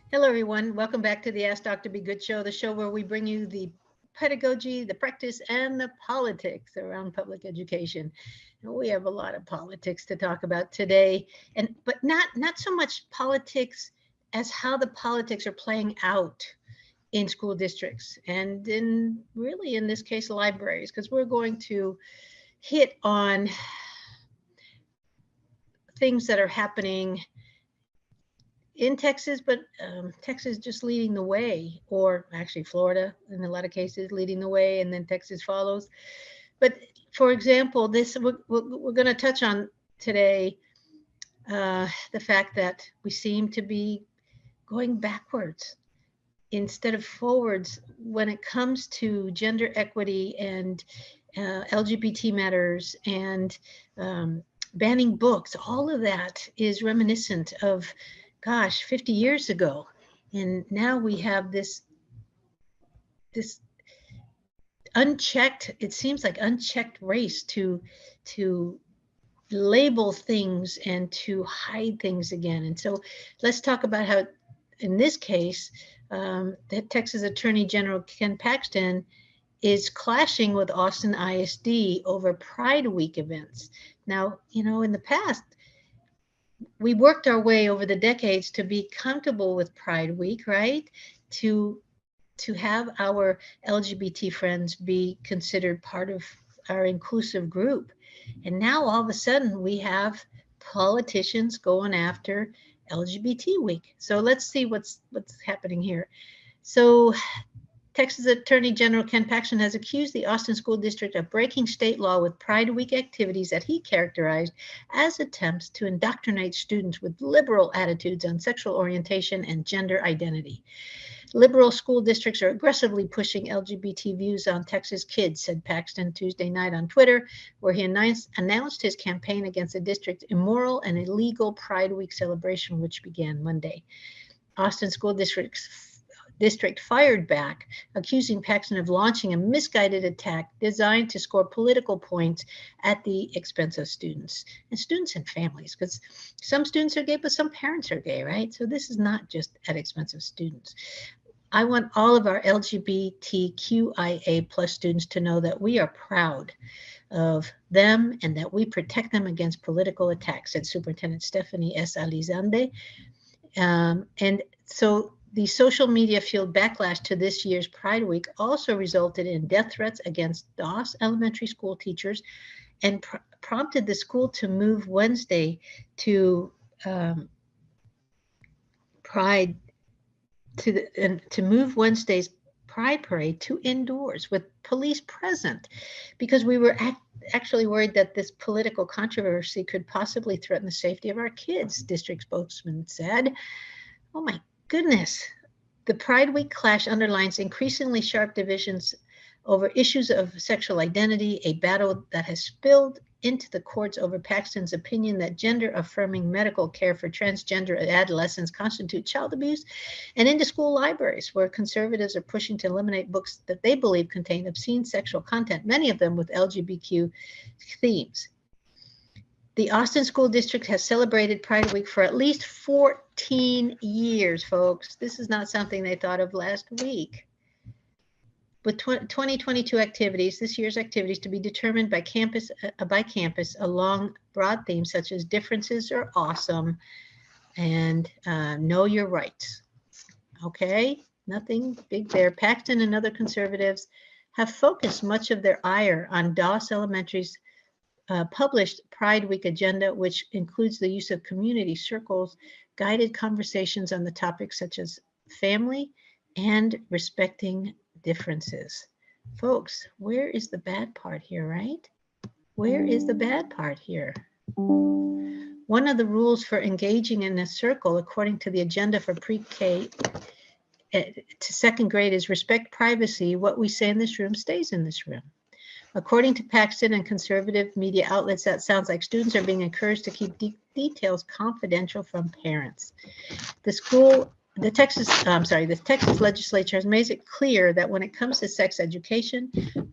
Hello, everyone. Welcome back to the Ask Dr. Be Good show, the show where we bring you the pedagogy, the practice, and the politics around public education. And we have a lot of politics to talk about today, but not so much politics as how the politics are playing out in school districts and in really in this case libraries, because we're going to hit on things that are happening in Texas, but Texas just leading the way, or actually Florida in a lot of cases leading the way, and then Texas follows. But for example, this we're going to touch on today the fact that we seem to be going backwards instead of forwards when it comes to gender equity and LGBT matters and banning books. All of that is reminiscent of, gosh, 50 years ago. And now we have this unchecked, it seems like unchecked race to label things and to hide things again. And so let's talk about how, in this case, the Texas Attorney General Ken Paxton is clashing with Austin ISD over Pride Week events. Now, in the past, we worked our way over the decades to be comfortable with Pride Week, right? To to have our LGBT friends be considered part of our inclusive group. And now all of a sudden we have politicians going after LGBT week. So let's see what's happening here. So Texas Attorney General Ken Paxton has accused the Austin School District of breaking state law with Pride Week activities that he characterized as attempts to indoctrinate students with liberal attitudes on sexual orientation and gender identity. Liberal school districts are aggressively pushing LGBT views on Texas kids, said Paxton Tuesday night on Twitter, where he announced his campaign against the district's immoral and illegal Pride Week celebration, which began Monday. Austin School District fired back, accusing Paxton of launching a misguided attack designed to score political points at the expense of students and families, because some students are gay, but some parents are gay, right? So this is not just at expense of students. I want all of our LGBTQIA plus students to know that we are proud of them and that we protect them against political attacks, said Superintendent Stephanie S. Alizande. And so the social media fueled backlash to this year's Pride Week also resulted in death threats against Doss Elementary School teachers and prompted the school to move Wednesday to Pride to move Wednesday's Pride Parade to indoors with police present, because we were actually worried that this political controversy could possibly threaten the safety of our kids, district spokesman said. Oh my goodness. The Pride Week clash underlines increasingly sharp divisions over issues of sexual identity, a battle that has spilled into the courts over Paxton's opinion that gender-affirming medical care for transgender adolescents constitute child abuse, and into school libraries, where conservatives are pushing to eliminate books that they believe contain obscene sexual content, many of them with LGBTQ themes. The Austin School District has celebrated Pride Week for at least 14 years, folks. This is not something they thought of last week. With 2022 activities, this year's activities to be determined by campus along broad themes such as differences are awesome and know your rights. Okay, nothing big there. Paxton and other conservatives have focused much of their ire on Doss Elementary's published Pride Week agenda, which includes the use of community circles, guided conversations on the topics such as family and respecting differences. Folks, where is the bad part here, right? Where is the bad part here? One of the rules for engaging in a circle, according to the agenda for pre-K to second grade, is respect privacy. What we say in this room stays in this room. According to Paxton and conservative media outlets, that sounds like students are being encouraged to keep details confidential from parents. The Texas legislature has made it clear that when it comes to sex education,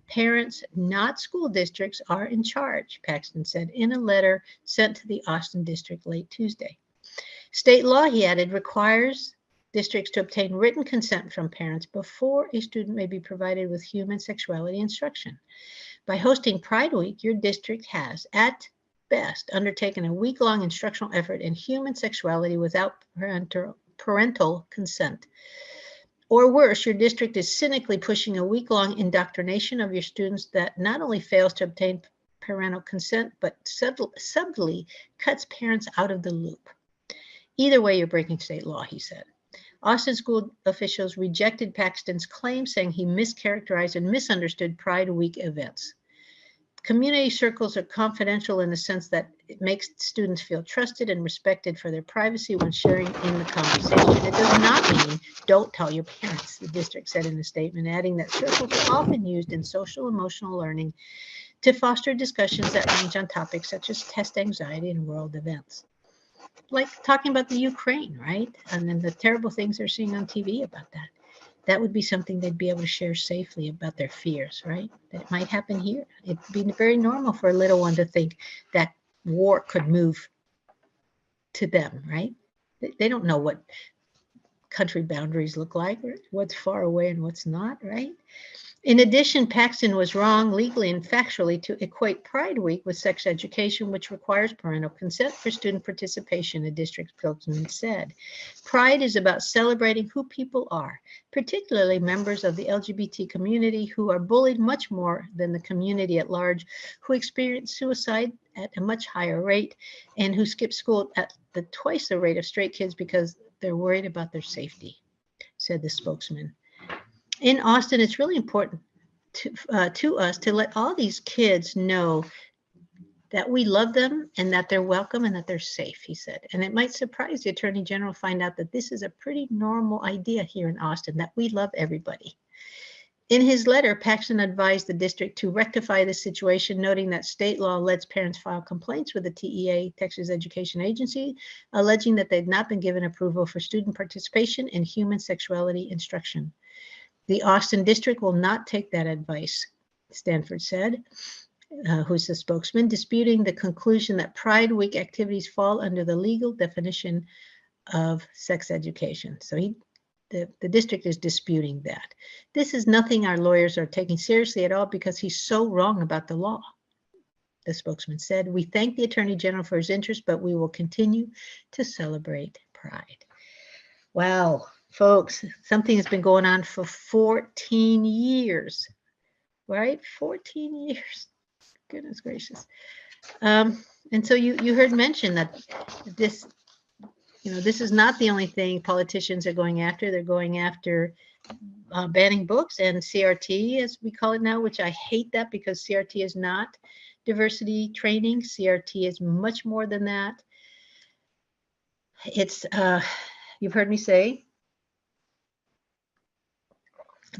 parents, not school districts, are in charge, Paxton said in a letter sent to the Austin district late Tuesday. State law, he added, requires districts to obtain written consent from parents before a student may be provided with human sexuality instruction. By hosting Pride Week, your district has, at best, undertaken a week-long instructional effort in human sexuality without parental consent. Or worse, your district is cynically pushing a week-long indoctrination of your students that not only fails to obtain parental consent, but subtly cuts parents out of the loop. Either way, you're breaking state law, he said. Austin school officials rejected Paxton's claim, saying he mischaracterized and misunderstood Pride Week events. Community circles are confidential in the sense that it makes students feel trusted and respected for their privacy when sharing in the conversation. It does not mean don't tell your parents, the district said in a statement, adding that circles are often used in social emotional learning to foster discussions that range on topics such as test anxiety and world events. Like talking about the Ukraine, right? And then the terrible things they're seeing on TV about that. That would be something they'd be able to share safely about their fears, right? That might happen here. It'd be very normal for a little one to think that war could move to them, right? They don't know what country boundaries look like, or what's far away and what's not, right? In addition, Paxton was wrong legally and factually to equate Pride Week with sex education, which requires parental consent for student participation, a district spokesman said. Pride is about celebrating who people are, particularly members of the LGBT community who are bullied much more than the community at large, who experience suicide at a much higher rate, and who skip school at twice the rate of straight kids because they're worried about their safety, said the spokesman. In Austin, it's really important to us to let all these kids know that we love them and that they're welcome and that they're safe, he said. And it might surprise the Attorney General to find out that this is a pretty normal idea here in Austin, that we love everybody. In his letter, Paxton advised the district to rectify the situation, noting that state law lets parents file complaints with the TEA, Texas Education Agency, alleging that they'd not been given approval for student participation in human sexuality instruction. The Austin district will not take that advice, Stanford said, who's the spokesman, disputing the conclusion that Pride Week activities fall under the legal definition of sex education. So the district is disputing that. This is nothing our lawyers are taking seriously at all because he's so wrong about the law, the spokesman said. We thank the Attorney General for his interest, but we will continue to celebrate Pride. Wow. Folks, something has been going on for 14 years, right? 14 years. Goodness gracious. And so you heard mention that this, this is not the only thing politicians are going after. They're going after banning books and CRT, as we call it now, which I hate that because CRT is not diversity training. CRT is much more than that. It's, you've heard me say,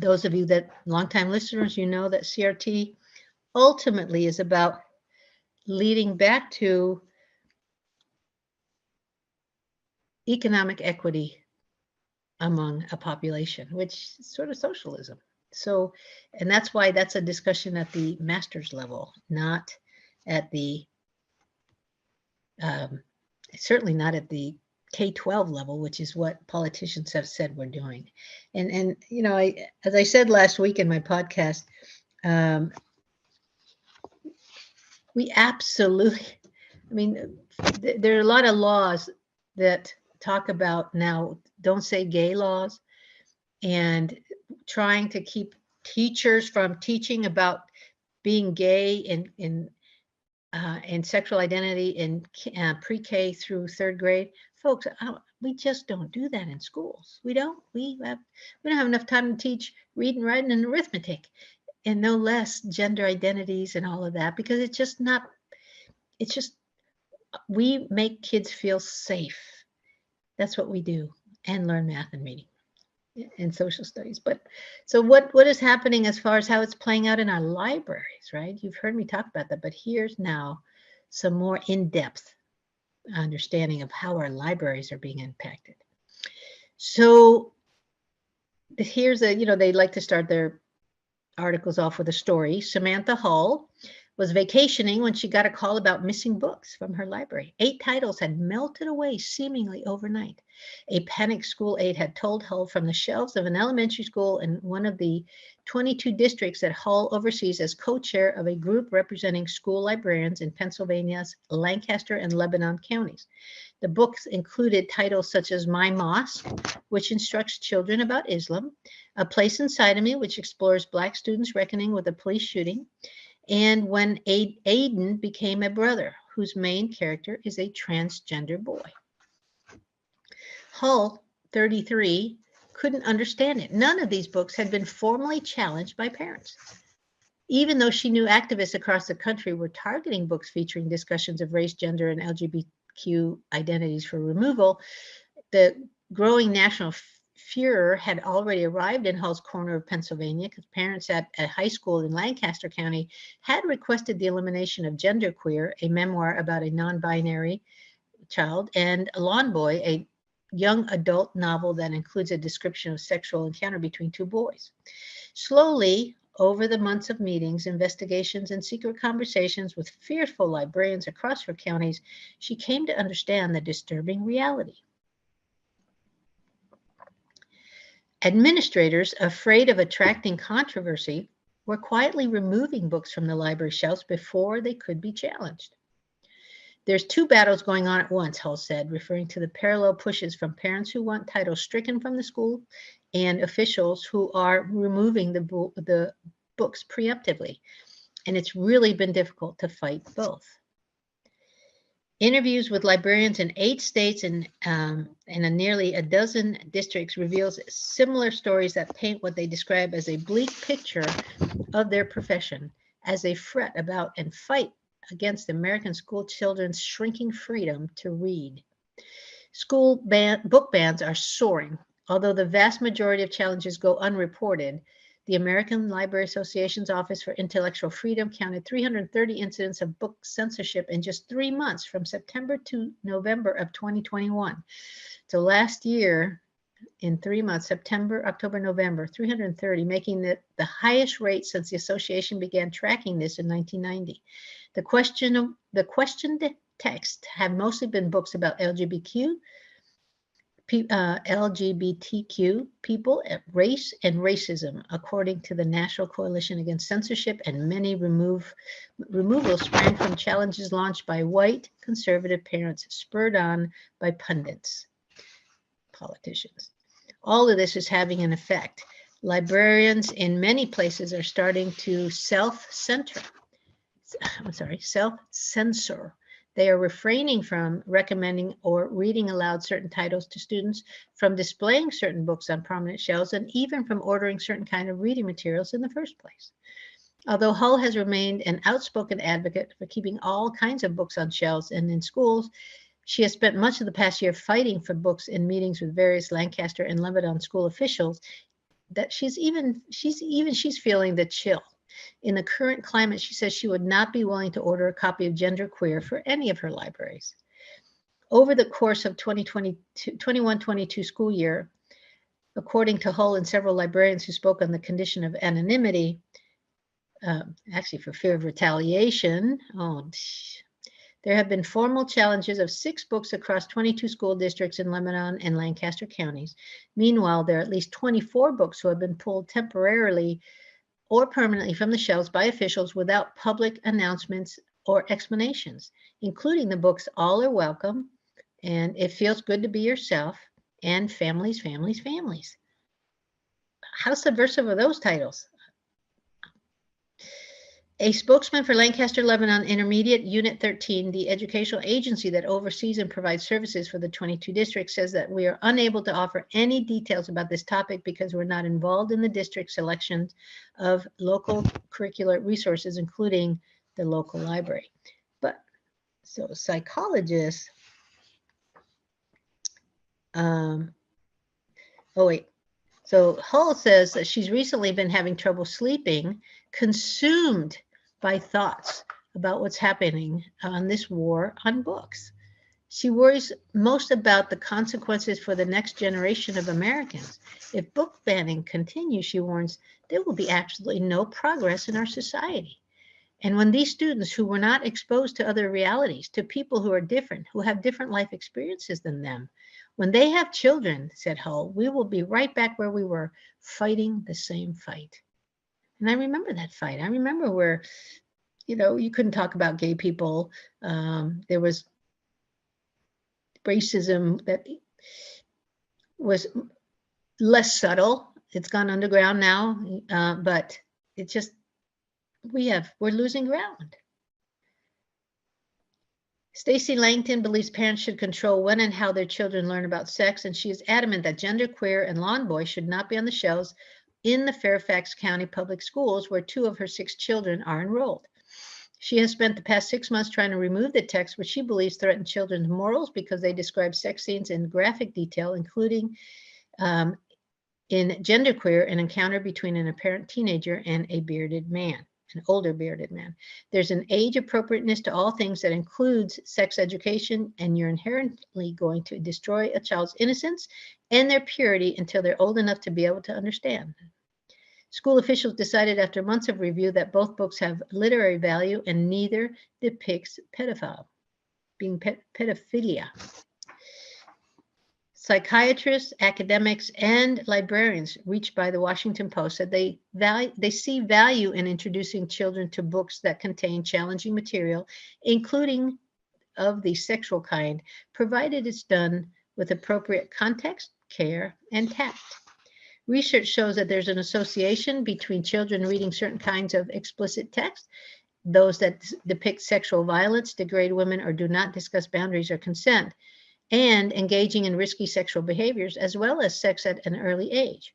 those of you that longtime listeners, you know that CRT ultimately is about leading back to economic equity among a population, which is sort of socialism. So, and that's why that's a discussion at the master's level, not at the, certainly not at the K-12 level, which is what politicians have said we're doing. And as I said last week in my podcast, we absolutely, there are a lot of laws that talk about now, don't say gay laws, and trying to keep teachers from teaching about being gay and sexual identity in pre-K through third grade. Folks, we just don't do that in schools. We don't have enough time to teach reading, writing, and arithmetic, and no less gender identities and all of that, because we make kids feel safe. That's what we do, and learn math and reading and social studies. But so what is happening as far as how it's playing out in our libraries, right? You've heard me talk about that, but here's now some more in-depth understanding of how our libraries are being impacted. So here's they like to start their articles off with a story. Samantha Hull was vacationing when she got a call about missing books from her library. 8 titles had melted away seemingly overnight. A panicked school aide had told Hull from the shelves of an elementary school in one of the 22 districts that Hull oversees as co-chair of a group representing school librarians in Pennsylvania's Lancaster and Lebanon counties. The books included titles such as My Mosque, which instructs children about Islam, A Place Inside of Me, which explores Black students reckoning with a police shooting, and When Aiden Became a Brother, whose main character is a transgender boy. Hull, 33, couldn't understand it. None of these books had been formally challenged by parents. Even though she knew activists across the country were targeting books featuring discussions of race, gender, and LGBTQ identities for removal, the growing national furor had already arrived in Hull's corner of Pennsylvania because parents at a high school in Lancaster County had requested the elimination of Genderqueer, a memoir about a non-binary child, and Lawn Boy, a young adult novel that includes a description of sexual encounter between 2 boys. Slowly, over the months of meetings, investigations, and secret conversations with fearful librarians across her counties, she came to understand the disturbing reality. Administrators, afraid of attracting controversy, were quietly removing books from the library shelves before they could be challenged. There's 2 battles going on at once, Hull said, referring to the parallel pushes from parents who want titles stricken from the school and officials who are removing the books preemptively. And it's really been difficult to fight both. Interviews with librarians in 8 states and nearly a dozen districts reveals similar stories that paint what they describe as a bleak picture of their profession, as they fret about and fight against American school children's shrinking freedom to read. School book bans are soaring. Although the vast majority of challenges go unreported, the American Library Association's Office for Intellectual Freedom counted 330 incidents of book censorship in just 3 months, from September to November of 2021. So last year, in 3 months, September, October, November, 330, making it the highest rate since the association began tracking this in 1990. The questioned texts have mostly been books about LGBTQ people, race, and racism, according to the National Coalition Against Censorship, and many removals sprang from challenges launched by white conservative parents, spurred on by pundits, politicians. All of this is having an effect. Librarians in many places are starting to self-censor. They are refraining from recommending or reading aloud certain titles to students, from displaying certain books on prominent shelves, and even from ordering certain kind of reading materials in the first place. Although Hull has remained an outspoken advocate for keeping all kinds of books on shelves and in schools, she has spent much of the past year fighting for books in meetings with various Lancaster and Lebanon school officials. That she's feeling the chill. In the current climate, she says she would not be willing to order a copy of Genderqueer for any of her libraries. Over the course of 21-22 school year, according to Hull and several librarians who spoke on the condition of anonymity, actually for fear of retaliation, there have been formal challenges of 6 books across 22 school districts in Lebanon and Lancaster counties. Meanwhile, there are at least 24 books who have been pulled temporarily or permanently from the shelves by officials without public announcements or explanations, including the books All Are Welcome and It Feels Good to Be Yourself and Families, Families, Families. How subversive are those titles? A spokesman for Lancaster Lebanon Intermediate Unit 13, the educational agency that oversees and provides services for the 22 districts, says that we are unable to offer any details about this topic because we're not involved in the district selection of local curricular resources, including the local library. But so psychologists, So Hull says that she's recently been having trouble sleeping, consumed by thoughts about what's happening on this war on books. She worries most about the consequences for the next generation of Americans. If book banning continues, she warns, there will be absolutely no progress in our society. And when these students who were not exposed to other realities, to people who are different, who have different life experiences than them, when they have children, said Hull, we will be right back where we were, fighting the same fight. And I remember that fight. I remember where, you couldn't talk about gay people. There was racism that was less subtle. It's gone underground now, but it just, we're losing ground. Stacey Langton believes parents should control when and how their children learn about sex, and she is adamant that Gender, Queer, and Lawn Boy should not be on the shelves in the Fairfax County Public Schools, where 2 of her 6 children are enrolled. She has spent the past 6 months trying to remove the text, which she believes threaten children's morals because they describe sex scenes in graphic detail, including in Genderqueer, an encounter between an apparent teenager and a bearded man. An older bearded man. There's an age appropriateness to all things that includes sex education, and you're inherently going to destroy a child's innocence and their purity until they're old enough to be able to understand. School officials decided after months of review that both books have literary value and neither depicts pedophilia. Psychiatrists, academics, and librarians reached by the Washington Post said they see value in introducing children to books that contain challenging material, including of the sexual kind, provided it's done with appropriate context, care, and tact. Research shows that there's an association between children reading certain kinds of explicit text, those that depict sexual violence, degrade women, or do not discuss boundaries or consent, and engaging in risky sexual behaviors, as well as sex at an early age,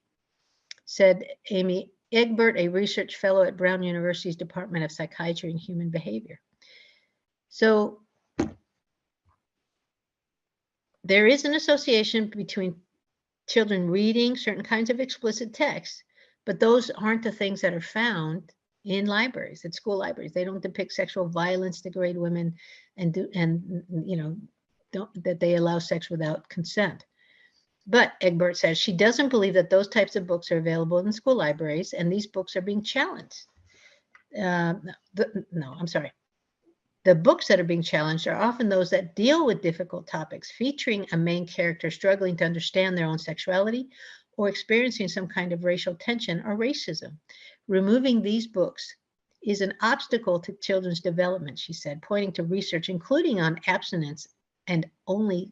said Amy Egbert, a research fellow at Brown University's Department of Psychiatry and Human Behavior. So there is an association between children reading certain kinds of explicit texts, but those aren't the things that are found in libraries, at school libraries. They don't depict sexual violence, degrade women, that they allow sex without consent. But Egbert says she doesn't believe that those types of books are available in school libraries, and these books are being challenged. The books that are being challenged are often those that deal with difficult topics, featuring a main character struggling to understand their own sexuality or experiencing some kind of racial tension or racism. Removing these books is an obstacle to children's development, she said, pointing to research, including on abstinence only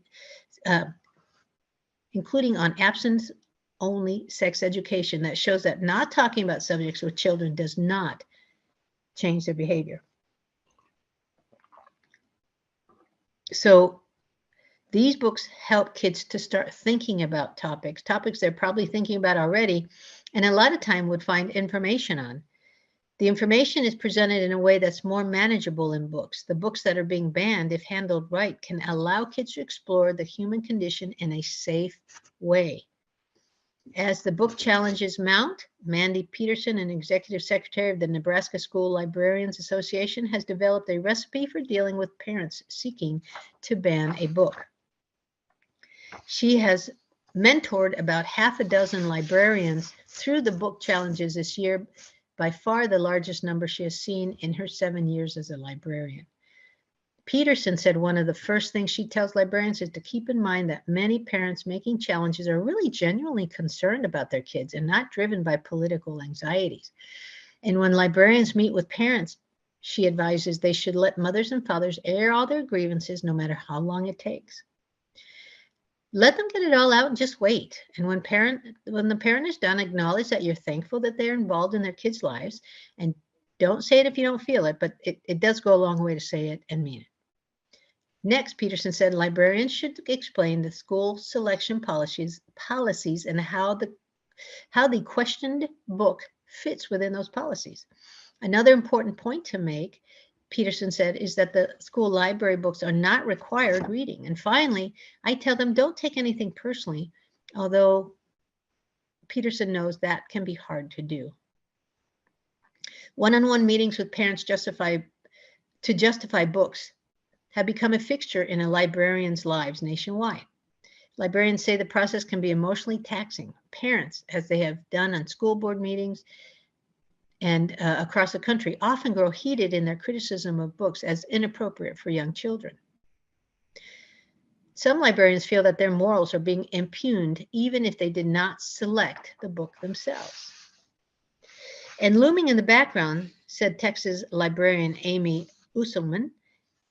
sex education, that shows that not talking about subjects with children does not change their behavior. So these books help kids to start thinking about topics they're probably thinking about already, and a lot of time would find information on. The information is presented in a way that's more manageable in books. The books that are being banned, if handled right, can allow kids to explore the human condition in a safe way. As the book challenges mount, Mandy Peterson, an executive secretary of the Nebraska School Librarians Association, has developed a recipe for dealing with parents seeking to ban a book. She has mentored about half a dozen librarians through the book challenges this year, by far the largest number she has seen in her 7 years as a librarian. Peterson said one of the first things she tells librarians is to keep in mind that many parents making challenges are really genuinely concerned about their kids and not driven by political anxieties. And when librarians meet with parents, she advises they should let mothers and fathers air all their grievances no matter how long it takes. Let them get it all out and just wait. And when the parent is done, acknowledge that you're thankful that they're involved in their kids' lives, and don't say it if you don't feel it, but it does go a long way to say it and mean it. Next, Peterson said librarians should explain the school selection policies and how the questioned book fits within those policies. Another important point to make, Peterson said, is that the school library books are not required reading. And finally, I tell them don't take anything personally, although Peterson knows that can be hard to do. One-on-one meetings with parents to justify books have become a fixture in a librarian's lives nationwide. Librarians say the process can be emotionally taxing. Parents, as they have done on school board meetings, and across the country often grow heated in their criticism of books as inappropriate for young children. Some librarians feel that their morals are being impugned even if they did not select the book themselves. And looming in the background, said Texas librarian Amy Usselman,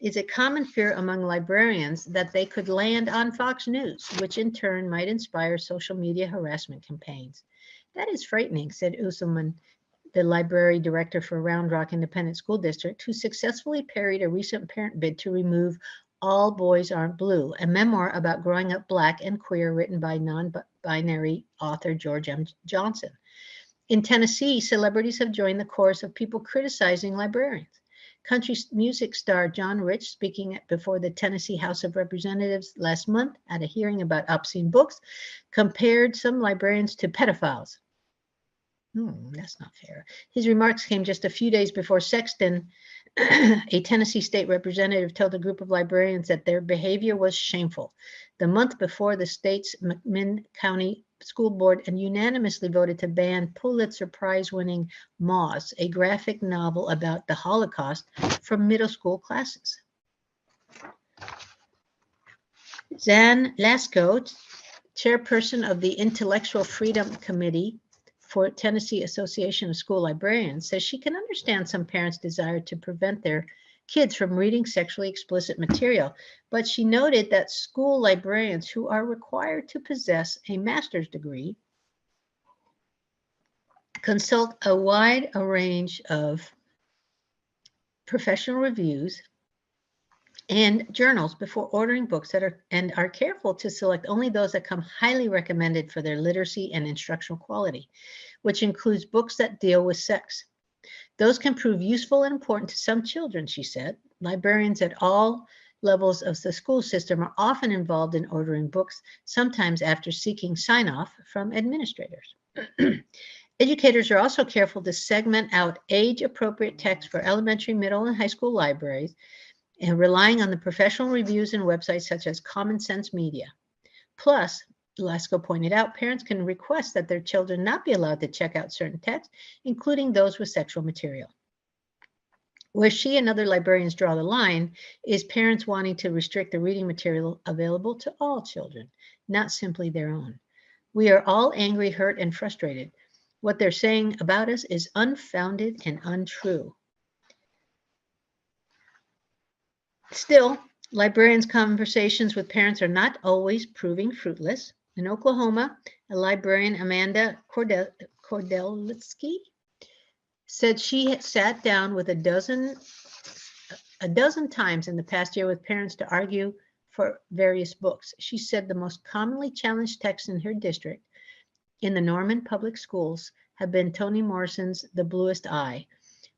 is a common fear among librarians that they could land on Fox News, which in turn might inspire social media harassment campaigns. That is frightening, said Usselman, the library director for Round Rock Independent School District, who successfully parried a recent parent bid to remove All Boys Aren't Blue, a memoir about growing up Black and queer written by non-binary author George M. Johnson. In Tennessee, celebrities have joined the chorus of people criticizing librarians. Country music star John Rich, speaking before the Tennessee House of Representatives last month at a hearing about obscene books, compared some librarians to pedophiles. That's not fair. His remarks came just a few days before Sexton, a Tennessee state representative, told a group of librarians that their behavior was shameful. The month before, the state's McMinn County School Board and unanimously voted to ban Pulitzer Prize-winning Moths, a graphic novel about the Holocaust, from middle school classes. Zan Lasko, chairperson of the Intellectual Freedom Committee for Tennessee Association of School Librarians, says she can understand some parents' desire to prevent their kids from reading sexually explicit material, but she noted that school librarians who are required to possess a master's degree consult a wide range of professional reviews and journals before ordering books that are careful to select only those that come highly recommended for their literacy and instructional quality, which includes books that deal with sex. Those can prove useful and important to some children, she said. Librarians at all levels of the school system are often involved in ordering books, sometimes after seeking sign-off from administrators. Educators are also careful to segment out age-appropriate text for elementary, middle, and high school libraries, and relying on the professional reviews and websites such as Common Sense Media. Plus, Lasko pointed out, parents can request that their children not be allowed to check out certain texts, including those with sexual material. Where she and other librarians draw the line is parents wanting to restrict the reading material available to all children, not simply their own. We are all angry, hurt, and frustrated. What they're saying about us is unfounded and untrue. Still, librarians' conversations with parents are not always proving fruitless. In Oklahoma, a librarian, Amanda Kordelitsky, said she had sat down with a dozen times in the past year with parents to argue for various books. She said the most commonly challenged texts in her district in the Norman Public Schools have been Toni Morrison's The Bluest Eye,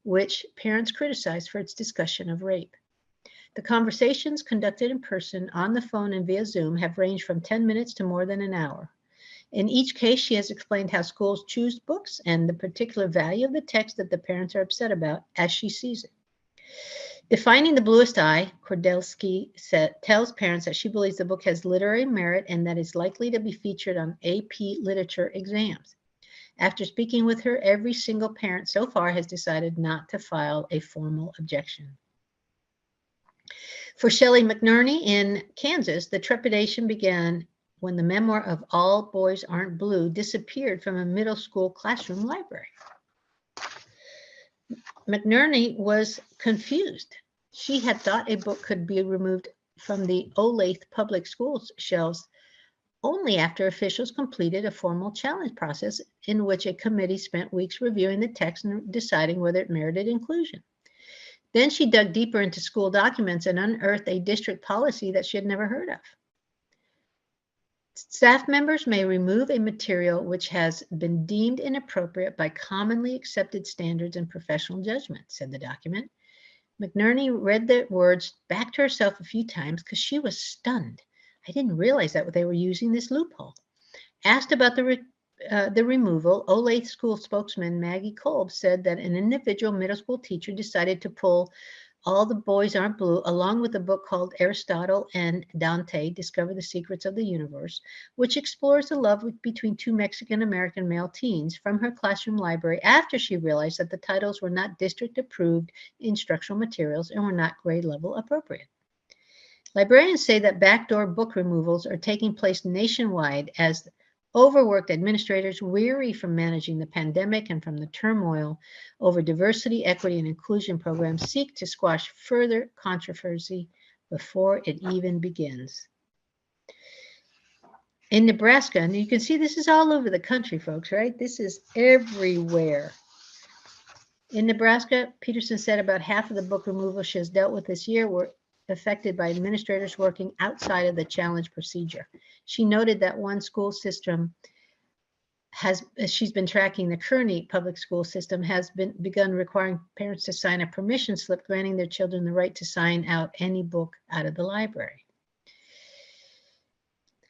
which parents criticized for its discussion of rape. The conversations conducted in person, on the phone, and via Zoom have ranged from 10 minutes to more than an hour. In each case, she has explained how schools choose books and the particular value of the text that the parents are upset about as she sees it. Defining The Bluest Eye, Kordelitsky tells parents that she believes the book has literary merit and that it's likely to be featured on AP literature exams. After speaking with her, every single parent so far has decided not to file a formal objection. For Shelley McNerney in Kansas, the trepidation began when the memoir of All Boys Aren't Blue disappeared from a middle school classroom library. McNerney was confused. She had thought a book could be removed from the Olathe Public Schools shelves only after officials completed a formal challenge process in which a committee spent weeks reviewing the text and deciding whether it merited inclusion. Then she dug deeper into school documents and unearthed a district policy that she had never heard of. Staff members may remove a material which has been deemed inappropriate by commonly accepted standards and professional judgment, said the document. McNerney read the words back to herself a few times because she was stunned. I didn't realize that they were using this loophole. Asked about the removal, Olathe school spokesman Maggie Kolb said that an individual middle school teacher decided to pull All the Boys Aren't Blue, along with a book called Aristotle and Dante Discover the Secrets of the Universe, which explores the love between two Mexican-American male teens, from her classroom library after she realized that the titles were not district-approved instructional materials and were not grade level appropriate. Librarians say that backdoor book removals are taking place nationwide as overworked administrators, weary from managing the pandemic and from the turmoil over diversity, equity, and inclusion programs, seek to squash further controversy before it even begins. In Nebraska, and you can see this is all over the country, folks, right? This is everywhere. In Nebraska, Peterson said about half of the book removals she has dealt with this year were affected by administrators working outside of the challenge procedure. She noted that one school system she's been tracking, the Kearney public school system has begun requiring parents to sign a permission slip granting their children the right to sign out any book out of the library.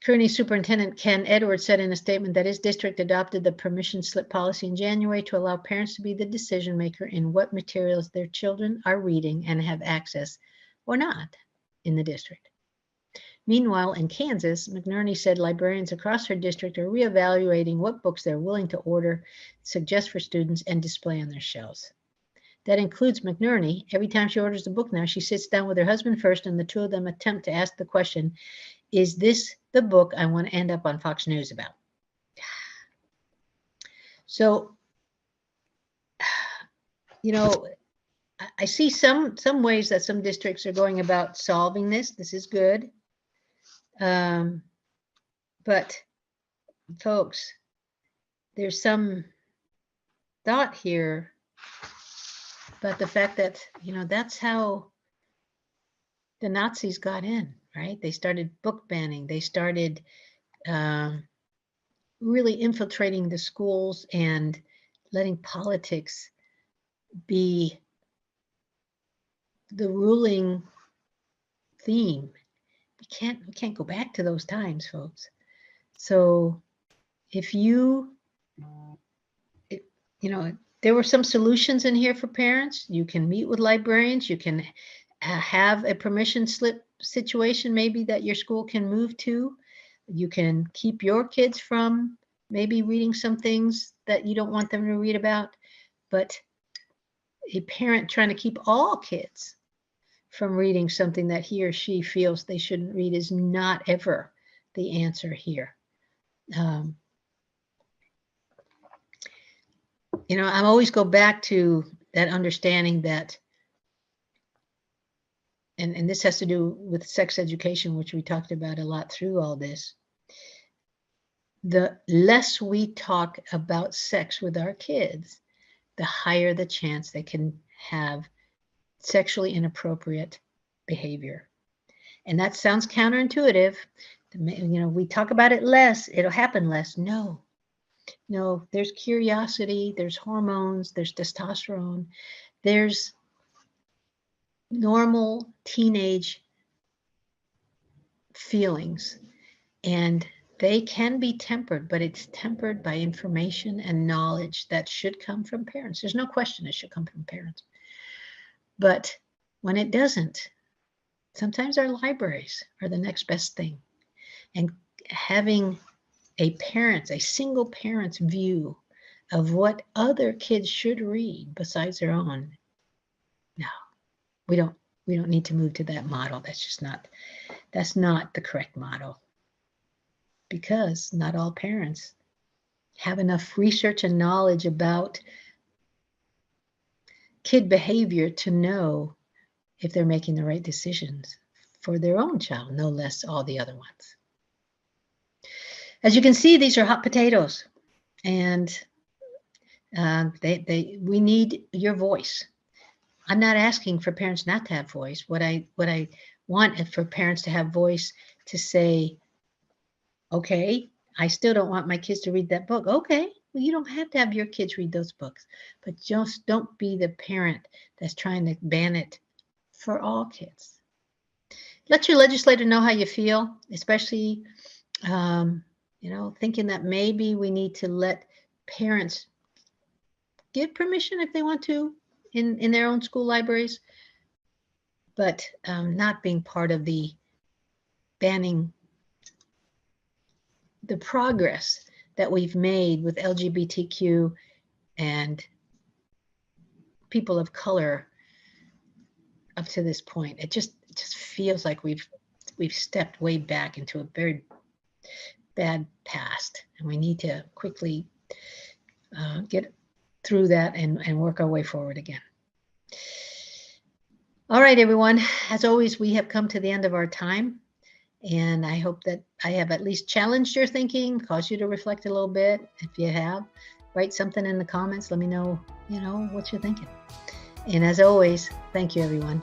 Kearney Superintendent Ken Edwards said in a statement that his district adopted the permission slip policy in January to allow parents to be the decision maker in what materials their children are reading and have access or not in the district. Meanwhile, in Kansas, McNerney said librarians across her district are reevaluating what books they're willing to order, suggest for students, and display on their shelves. That includes McNerney. Every time she orders a book now, she sits down with her husband first, and the two of them attempt to ask the question, is this the book I want to end up on Fox News about? So, you know, I see some ways that some districts are going about solving this. This is good. But folks, there's some thought here about the fact that, you know, that's how the Nazis got in, right? They started book banning. They started really infiltrating the schools and letting politics be the ruling theme. We can't go back to those times, folks. So if you know, there were some solutions in here for parents. You can meet with librarians. You can have a permission slip situation maybe that your school can move to. You can keep your kids from maybe reading some things that you don't want them to read about. But a parent trying to keep all kids from reading something that he or she feels they shouldn't read is not ever the answer here. You know, I always go back to that understanding that, and this has to do with sex education, which we talked about a lot through all this. The less we talk about sex with our kids, the higher the chance they can have sexually inappropriate behavior. And that sounds counterintuitive. You know, we talk about it less, it'll happen less. No, there's curiosity, there's hormones, there's testosterone, there's normal teenage feelings, and they can be tempered, but it's tempered by information and knowledge that should come from parents. There's no question it should come from parents. But when it doesn't, sometimes our libraries are the next best thing. And having a single parent's view of what other kids should read besides their own, no, we don't need to move to that model. That's not the correct model, because not all parents have enough research and knowledge about kid behavior to know if they're making the right decisions for their own child, no less all the other ones. As you can see, these are hot potatoes, and we need your voice. I'm not asking for parents not to have voice. What I want is for parents to have voice to say, okay, I still don't want my kids to read that book. Okay, well, you don't have to have your kids read those books, but just don't be the parent that's trying to ban it for all kids. Let your legislator know how you feel, especially, you know, thinking that maybe we need to let parents give permission if they want to in their own school libraries. but not being part of the banning the progress that we've made with LGBTQ and people of color up to this point. It just feels like we've stepped way back into a very bad past, and we need to quickly get through that and work our way forward again. All right, everyone. As always, we have come to the end of our time, and I hope that I have at least challenged your thinking, caused you to reflect a little bit. If you have, write something in the comments. Let me know, what you're thinking. And as always, thank you, everyone.